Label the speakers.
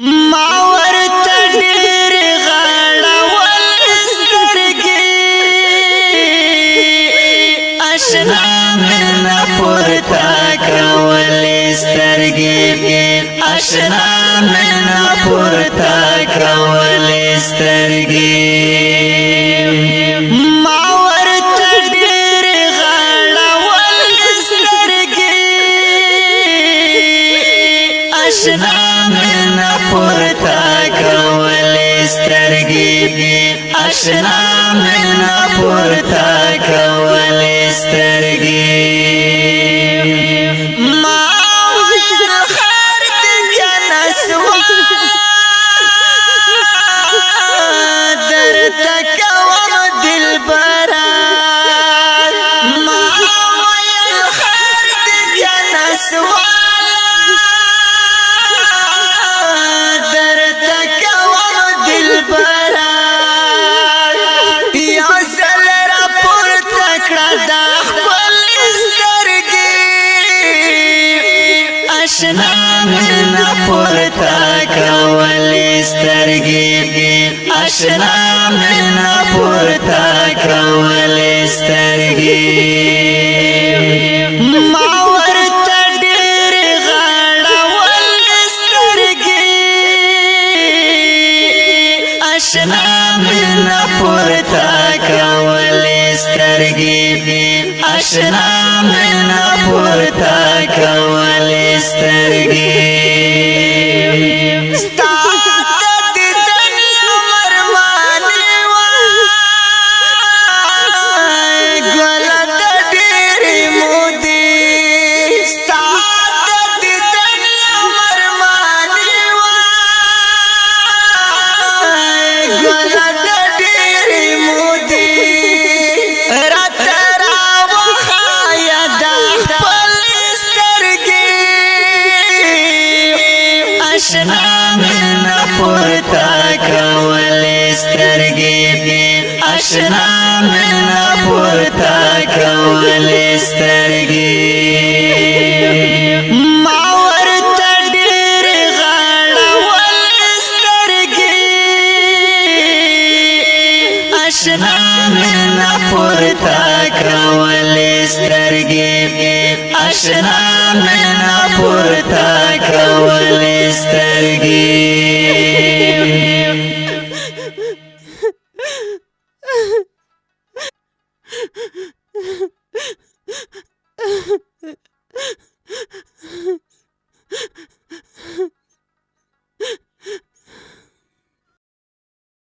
Speaker 1: ما ورته ډېر غاړول سترګې اشنا مینه پورته کول سترګې اشنا مینه پورته کول سترګې ما ورته ډېر غاړول سترګې اشنا مینه پورته کول سترګې اشنا مینه پورته کول سترګې ما ویل خیر دې جنت درته کوم دلبره ما ویل خیر دې جنت اشنا مینه پورته کول سترګې اشنا مینه پورته کول سترګې ما ورته ډېر غاړول سترګې اشنا مینه پورته کول سترګې اشنا مینه پورته کول سترګې ستا د دیدن عمر مانې وای ګله د ډېرې مودې ستا د دیدن عمر مانې وای ګله د ډېرې مودې راته راوښایه دا خپل سترګې اشنا مینه پورته کول سترګې اشنا مینه پورته کول سترګې ما ورته ډېر غاړول سترګې اشنا مینه پورته کول سترګې اشنا مینه پورته کول سترګې